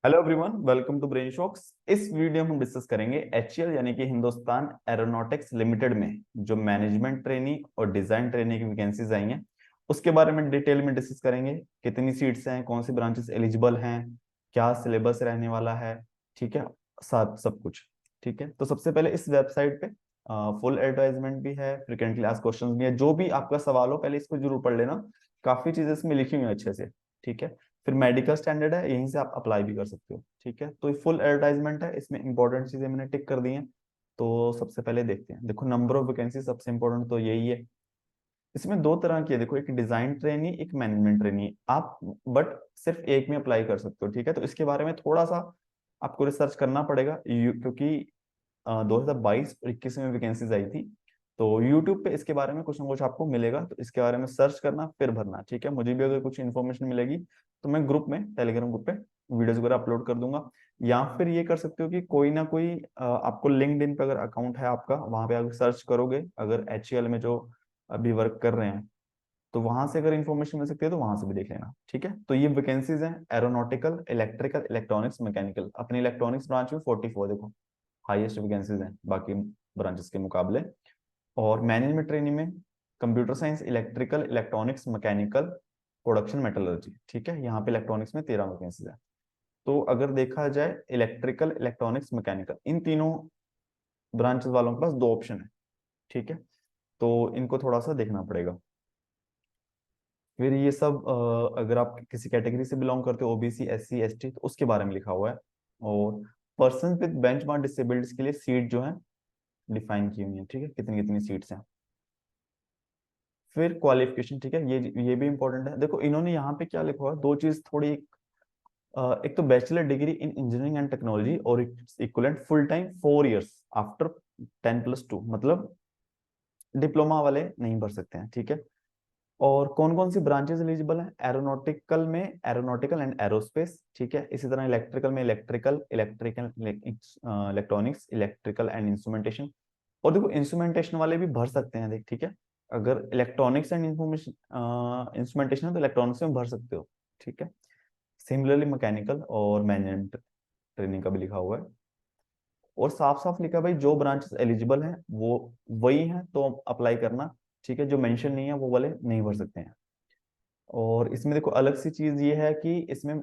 Hello everyone, welcome to Brain Shocks. इस video में हम डिस्कस करेंगे एचएएल यानी कि हिंदुस्तान एरोनॉटिक्स लिमिटेड में जो मैनेजमेंट ट्रेनी और डिजाइन ट्रेनी की वैकेंसीज आई हैं उसके बारे में डिटेल में डिस्कस करेंगे। कितनी सीट्स हैं, कौन सी ब्रांचेस एलिजिबल हैं, क्या सिलेबस रहने वाला है, ठीक है, साथ सब कुछ। ठीक है, तो सबसे पहले इस वेबसाइट पे फुल एडवर्टाइजमेंट भी है, फ्रिक्वेंटली आस्क्ड क्वेश्चंस भी है। जो भी आपका सवाल हो पहले इसको जरूर पढ़ लेना, काफी चीजें इसमें लिखी हुई हैं अच्छे से। ठीक है, फिर मेडिकल स्टैंडर्ड है, यहीं से आप अप्लाई भी कर सकते हो। ठीक है, तो ये फुल एडवर्टाइजमेंट है, इसमें इंपॉर्टेंट चीजें मैंने टिक कर दी हैं। तो सबसे पहले देखते हैं। देखो, नंबर ऑफ वैकेंसी सबसे इंपॉर्टेंट तो यही है। इसमें दो तरह की है, देखो, एक डिजाइन ट्रेनी, एक मैनेजमेंट ट्रेनी। आप बट सिर्फ एक में अप्लाई कर सकते हो। ठीक है, तो इसके बारे में थोड़ा सा आपको रिसर्च करना पड़ेगा, क्योंकि 2022 और 21 में वैकेंसीज आई थी। तो यूट्यूब पे इसके बारे में कुछ ना कुछ आपको मिलेगा, तो इसके बारे में सर्च करना फिर भरना। ठीक है, मुझे भी अगर कुछ इन्फॉर्मेशन मिलेगी तो मैं ग्रुप में, टेलीग्राम ग्रुप पे वीडियोस वगैरह अपलोड कर दूंगा। या फिर ये कर सकते हो कि कोई ना कोई आपको लिंक्डइन पे अगर अकाउंट है आपका, वहां पे अगर सर्च करोगे, अगर एचएएल में जो अभी वर्क कर रहे हैं, तो वहां से अगर इन्फॉर्मेशन मिल सकती है तो वहां से भी देख लेना। ठीक है, तो ये वैकेंसीज हैं एरोनॉटिकल, इलेक्ट्रिकल, इलेक्ट्रॉनिक्स, मैकेनिकल। अपनी इलेक्ट्रॉनिक्स ब्रांच में 44, देखो, हाईएस्ट वैकेंसीज हैं बाकी ब्रांचेस के मुकाबले। और मैनेजमेंट ट्रेनिंग में computer science, electrical, electronics, mechanical, production, metallurgy. ठीक है, यहाँ पे इलेक्ट्रॉनिक्स में 13 वैकेंसीज है। तो अगर देखा जाए इलेक्ट्रिकल, इलेक्ट्रॉनिक्स, मैकेनिकल, इन तीनों ब्रांचेस वालों के पास दो ऑप्शन है। ठीक है, तो इनको थोड़ा सा देखना पड़ेगा। फिर ये सब अगर आप किसी कैटेगरी से बिलोंग करते हो, ओबीसी, एससी, एसटी, तो उसके बारे में लिखा हुआ है। और पर्सन विद बेंचमार्क डिसेबिलिटीज के लिए सीट जो है डिफाइन की हुई है। ठीक है, कितनी कितनी सीट्स हैं। फिर क्वालिफिकेशन, ठीक है, ये भी इंपॉर्टेंट है। देखो, इन्होंने यहाँ पे क्या लिखा हुआ है, दो चीज थोड़ी एक तो bachelor degree in engineering and technology और equivalent full time 4 years after 10+2, मतलब डिप्लोमा वाले नहीं भर सकते हैं। ठीक है, और कौन कौन सी ब्रांचेस एलिजिबल हैं? एरोनॉटिकल में एरोनॉटिकल एंड एरोस्पेस। ठीक है, इसी तरह इलेक्ट्रिकल में electrical electronics, electrical and instrumentation. और देखो, इंस्ट्रूमेंटेशन वाले भी भर सकते हैं, देख। ठीक है, अगर इलेक्ट्रॉनिक्स एंड इंफॉर्मेशन इंस्ट्रूमेंटेशन है तो इलेक्ट्रॉनिक्स में भर सकते हो। ठीक है, सिमिलरली मैकेनिकल और मैनेजमेंट ट्रेनिंग का भी लिखा हुआ है। और साफ साफ लिखा है भाई, जो ब्रांचेस एलिजिबल हैं वो वही हैं तो अप्लाई करना। ठीक है, जो मेंशन नहीं है वो वाले नहीं भर सकते हैं। और इसमें देखो, अलग सी चीज ये है कि इसमें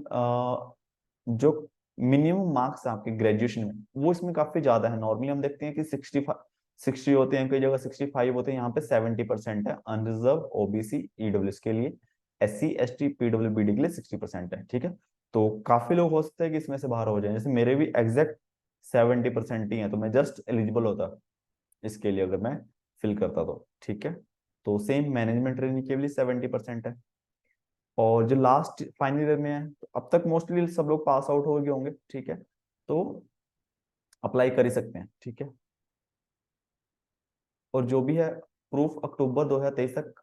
जो मिनिमम मार्क्स आपके ग्रेजुएशन में, वो इसमें काफी ज्यादा है। नॉर्मली हम देखते हैं कि 60 होते हैं, कई जगह 65 होते हैं, यहाँ पे 70% है अनरिजर्व, ओबीसी, ईडब्ल्यूएस के लिए। एससी, एसटी, पीडब्ल्यूबीडी के लिए 60% है। ठीक है, तो काफी लोग हो सकते हैं कि इसमें से बाहर हो जाए, जैसे मेरे भी एग्जैक्ट 70% ही है, तो मैं जस्ट एलिजिबल होता इसके लिए अगर मैं फिल करता तो। ठीक है, तो सेम मैनेजमेंट ट्रेनिंग के लिए 70% है। और जो लास्ट फाइनल ईयर में है, तो अब तक मोस्टली सब लोग पास आउट हो गए होंगे। ठीक है, तो अप्लाई कर ही सकते हैं। ठीक है, और जो भी है प्रूफ अक्टूबर 2023 तक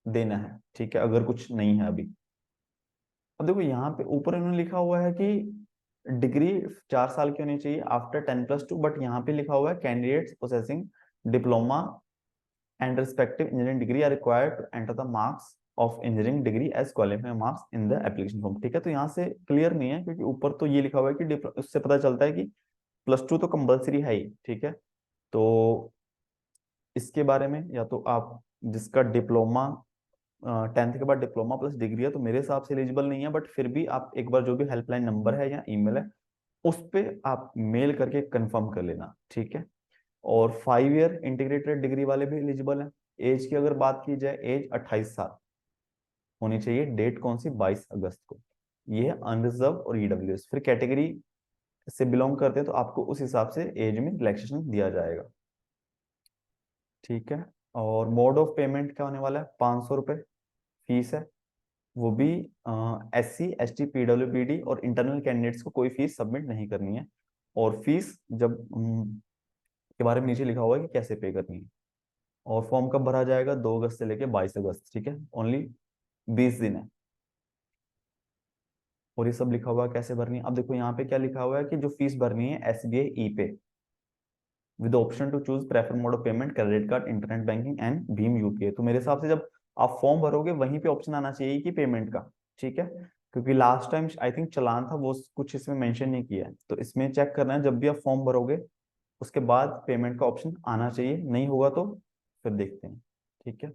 देना है। ठीक है, अगर कुछ नहीं है अभी। अब देखो, यहाँ पे ऊपर इन्होंने लिखा हुआ है कि डिग्री 4 साल की होनी चाहिए आफ्टर 10+2, बट यहाँ पे लिखा हुआ है candidates possessing diploma and respective engineering degree are required to enter the marks of engineering degree as qualifying marks in the application form। ठीक है, तो यहाँ से क्लियर नहीं है, क्योंकि ऊपर तो ये लिखा हुआ है कि उससे पता चलता है कि +2 तो कंपलसरी है ही। ठीक है, तो इसके बारे में या तो आप जिसका डिप्लोमा 10th के बाद डिप्लोमा प्लस डिग्री है तो मेरे हिसाब से एलिजिबल नहीं है, बट फिर भी आप एक बार जो भी हेल्पलाइन नंबर है या ईमेल है उस पे आप मेल करके कंफर्म कर लेना। ठीक है, और 5 year इंटीग्रेटेड डिग्री वाले भी एलिजिबल हैं। एज की अगर बात की जाए, एज 28 साल होनी चाहिए। डेट कौन सी? 22 अगस्त को। ये है अनरिजर्व और ईडब्ल्यूएस। फिर कैटेगरी से बिलोंग करते हैं तो आपको उस हिसाब से एज में रिलैक्सेशन दिया जाएगा। ठीक है, और मोड ऑफ पेमेंट क्या होने वाला है? 500 रुपये फीस है, वो भी एससी, एसटी, पीडब्ल्यूबीडी और इंटरनल कैंडिडेट्स को कोई फीस सबमिट नहीं करनी है। और फीस जब के बारे में नीचे लिखा हुआ है कि कैसे पे करनी है। और फॉर्म कब भरा जाएगा? 2 अगस्त से लेके 22 अगस्त। ठीक है, ओनली 20 दिन है। और ये सब लिखा हुआ है कैसे भरनी है। अब देखो, यहाँ पे क्या लिखा हुआ है कि जो फीस भरनी है SBI e pay with option to choose prefer mode of payment, credit card, internet banking and भीम यूपीआई। तो मेरे हिसाब से जब आप फॉर्म भरोगे वहीं पे ऑप्शन आना चाहिए कि पेमेंट का। ठीक है, क्योंकि लास्ट टाइम आई थिंक चालान था वो कुछ इसमें मेंशन नहीं किया है, तो इसमें चेक करना है जब भी आप फॉर्म भरोगे उसके बाद पेमेंट का ऑप्शन आना चाहिए, नहीं होगा तो फिर देखते हैं। ठीक है।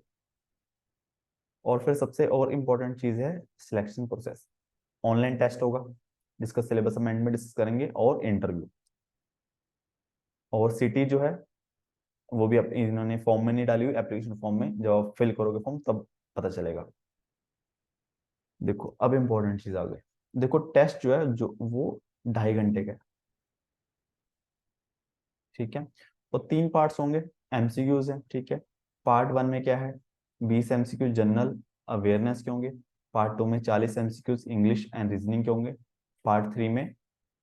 और फिर सबसे और इम्पोर्टेंट चीज है सिलेक्शन प्रोसेस। ऑनलाइन टेस्ट होगा जिसका सिलेबस अमेंडमेंट डिस्कस करेंगे, और इंटरव्यू। और सिटी जो है वो भी इन्होंने फॉर्म में नहीं डाली हुई, एप्लीकेशन फॉर्म में जब आप फिल करोगे फॉर्म तब पता चलेगा। देखो अब इम्पोर्टेंट चीज आ गई। देखो टेस्ट जो है जो वो 2.5 घंटे का है। ठीक है। और 3 पार्ट्स होंगे, एमसीक्यूज है। ठीक है। पार्ट 1 में क्या है, 20 एमसीक्यू जनरल अवेयरनेस के होंगे। पार्ट 2 में 40 एमसीक्यूज इंग्लिश एंड रीजनिंग के होंगे। पार्ट 3 में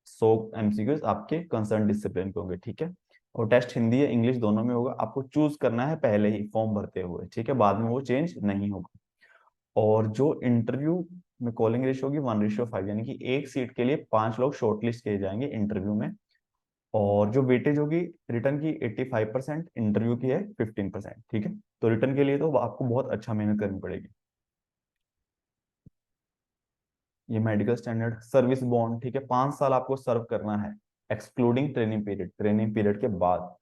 100 एमसीक्यूज आपके कंसर्न डिसिप्लिन के होंगे। ठीक है। और टेस्ट हिंदी या इंग्लिश दोनों में होगा, आपको चूज करना है पहले ही फॉर्म भरते हुए। ठीक है, बाद में वो चेंज नहीं होगा। और जो इंटरव्यू में कॉलिंग रेशियो होगी 1:5, यानी कि एक सीट के लिए 5 लोग शॉर्टलिस्ट किए जाएंगे इंटरव्यू में। और जो वेटेज होगी रिटर्न की 85%, इंटरव्यू की है 15%। ठीक है। तो रिटर्न के लिए तो आपको बहुत अच्छा मेहनत करनी पड़ेगी। ये मेडिकल स्टैंडर्ड सर्विस बॉन्ड। ठीक है, 5 साल आपको सर्व करना है excluding training period, training period के बाद।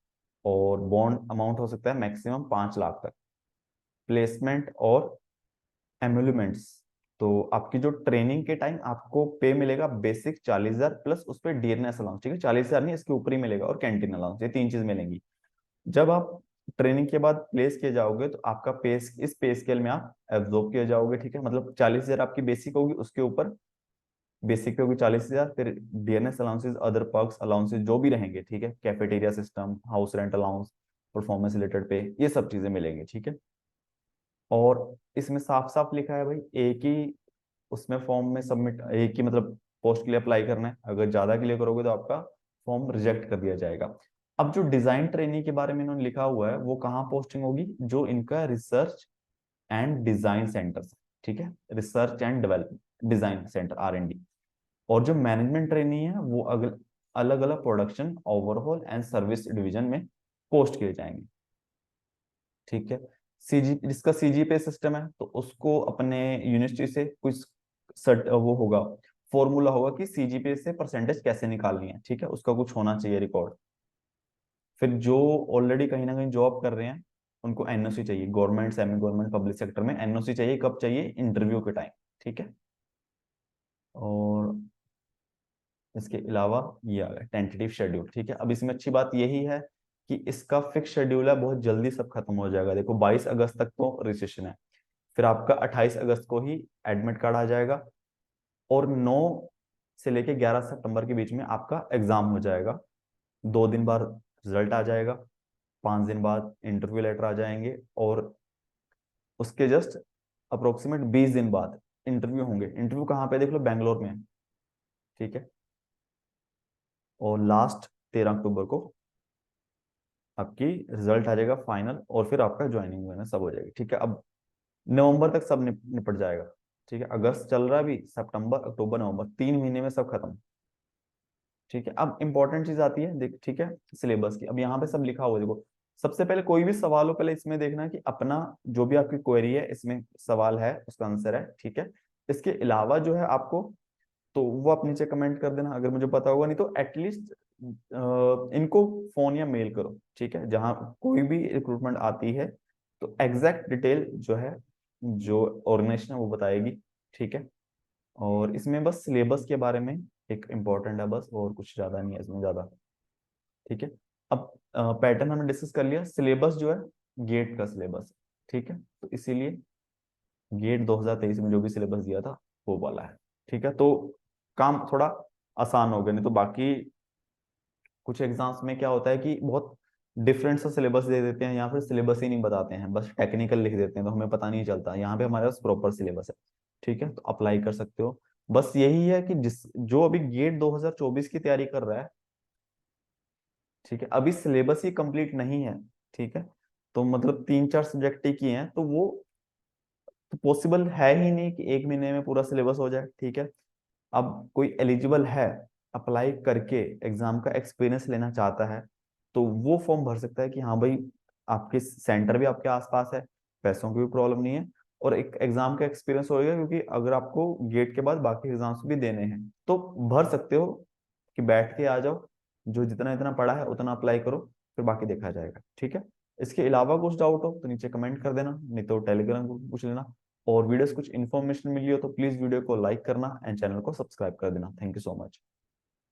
और बॉन्ड अमाउंट हो सकता है मैक्सिमम 5 लाख तक। प्लेसमेंट और एम्यूलमेंट्स, तो आपकी जो ट्रेनिंग के टाइम आपको पे मिलेगा बेसिक 40,000 प्लस उस पर डीएनएस अलाउंस। ठीक है, 40,000 नहीं, इसके ऊपर ही मिलेगा, और कैंटीन अलाउंस, ये 3 चीज मिलेंगी। जब आप ट्रेनिंग के बाद प्लेस किए जाओगे तो आपका पे, इस पे स्केल में आप एब्जॉर्ब किए जाओगे। ठीक है, मतलब 40,000 आपकी बेसिक होगी, उसके ऊपर बेसिक पे होगी 40,000, फिर DNS allowances, other perks allowances जो भी रहेंगे। ठीक है, cafeteria system, house rent allowance, performance related पे, ये सब चीजें मिलेंगी। ठीक है। और इसमें साफ साफ लिखा है भाई, एक ही उसमें फॉर्म में सबमिट, एक ही मतलब पोस्ट के लिए अप्लाई करना है। अगर ज्यादा के लिए करोगे तो आपका फॉर्म रिजेक्ट कर दिया जाएगा। अब जो डिजाइन ट्रेनिंग के बारे में इन्होंने लिखा हुआ है वो कहाँ पोस्टिंग होगी, जो इनका रिसर्च एंड डिजाइन सेंटर। ठीक है, research and development design centre, R&D। और जो मैनेजमेंट ट्रेनी है वो अलग अलग production, overall and service division में पोस्ट किए जाएंगे। ठीक है। सीजी, जिसका सीजीपीए सिस्टम है तो उसको अपने यूनिवर्सिटी से कुछ वो होगा, फॉर्मूला होगा कि सीजीपीए से परसेंटेज कैसे निकालनी है। ठीक है, उसका कुछ होना चाहिए रिकॉर्ड। फिर जो ऑलरेडी कहीं ना कहीं जॉब कर रहे हैं उनको एनओसी चाहिए, government, semi government, public sector में एनओसी चाहिए। कब चाहिए, इंटरव्यू के टाइम। ठीक है। और इसके अलावा ये आ गया टेंटेटिव शेड्यूल। ठीक है, अब इसमें अच्छी बात यही है कि इसका फिक्स शेड्यूल है, बहुत जल्दी सब खत्म हो जाएगा। देखो 22 अगस्त तक तो रजिस्ट्रेशन है, फिर आपका 28 अगस्त को ही एडमिट कार्ड आ जाएगा, और 9 से लेके 11 सितंबर के बीच में आपका एग्जाम हो जाएगा। 2 दिन बाद रिजल्ट आ जाएगा, 5 दिन बाद इंटरव्यू लेटर आ जाएंगे, और उसके जस्ट अप्रोक्सीमेट 20 दिन बाद इंटरव्यू होंगे। इंटरव्यू कहाँ पे, देख लो बेंगलोर में। ठीक है। और लास्ट 13 अक्टूबर को आपकी रिजल्ट आ जाएगा फाइनल, और फिर आपका ज्वाइनिंग वगैरह सब हो जाएगी। ठीक है। अब नवंबर तक सब निपट जाएगा। ठीक है, अगस्त चल रहा है अभी, सितंबर, अक्टूबर, नवंबर, 3 महीने में सब खत्म। ठीक है। अब इंपॉर्टेंट चीज आती है देख, ठीक है, सिलेबस की। अब यहाँ पे सब लिखा हुआ है, देखो सबसे पहले कोई भी सवाल हो पहले इसमें देखना है कि अपना जो भी आपकी क्वेरी है इसमें सवाल है उसका आंसर है। ठीक है। इसके अलावा जो है आपको, तो वो आप नीचे कमेंट कर देना अगर मुझे पता होगा, नहीं तो एटलीस्ट इनको फोन या मेल करो। ठीक है, जहां कोई भी रिक्रूटमेंट आती है तो एग्जैक्ट डिटेल जो है, जो ऑर्गेनाइजेशन है वो बताएगी। ठीक है। और इसमें बस सिलेबस के बारे में एक इम्पोर्टेंट है बस, और कुछ ज्यादा नहीं है इसमें ज्यादा। ठीक है। अब पैटर्न हमने डिस्कस कर लिया, सिलेबस जो है गेट का सिलेबस। ठीक है, तो इसीलिए गेट 2023 में जो भी सिलेबस दिया था वो वाला है। ठीक है, तो काम थोड़ा आसान हो गया, नहीं तो बाकी कुछ एग्जाम्स में क्या होता है कि बहुत डिफरेंट सा सिलेबस दे देते हैं, या फिर सिलेबस ही नहीं बताते हैं, बस टेक्निकल लिख देते हैं तो हमें पता नहीं चलता। यहाँ पे हमारे पास प्रॉपर सिलेबस है। ठीक है, तो अप्लाई कर सकते हो। बस यही है कि जिस जो अभी गेट 2024 की तैयारी कर रहा है, ठीक है, अभी सिलेबस ही कंप्लीट नहीं है। ठीक है, तो मतलब 3-4 सब्जेक्ट ही किए हैं, तो वो तो पॉसिबल है ही नहीं कि एक महीने में पूरा सिलेबस हो जाए। ठीक है। अब कोई एलिजिबल है, अप्लाई करके एग्जाम का एक्सपीरियंस लेना चाहता है, तो वो फॉर्म भर सकता है कि हाँ भाई आपके सेंटर भी आपके आसपास है, पैसों की भी प्रॉब्लम नहीं है, और एक एग्जाम का एक्सपीरियंस होगा, क्योंकि अगर आपको गेट के बाद बाकी एग्जाम्स भी देने हैं तो भर सकते हो कि बैठ के आ जाओ, जो जितना जितना पढ़ा है उतना अप्लाई करो, फिर बाकी देखा जाएगा। ठीक है, इसके अलावा कुछ डाउट हो तो नीचे कमेंट कर देना, नहीं तो टेलीग्राम ग्रुप पूछ लेना। और वीडियो से कुछ इन्फॉर्मेशन मिली हो तो प्लीज वीडियो को लाइक करना एंड चैनल को सब्सक्राइब कर देना। Thank you so much.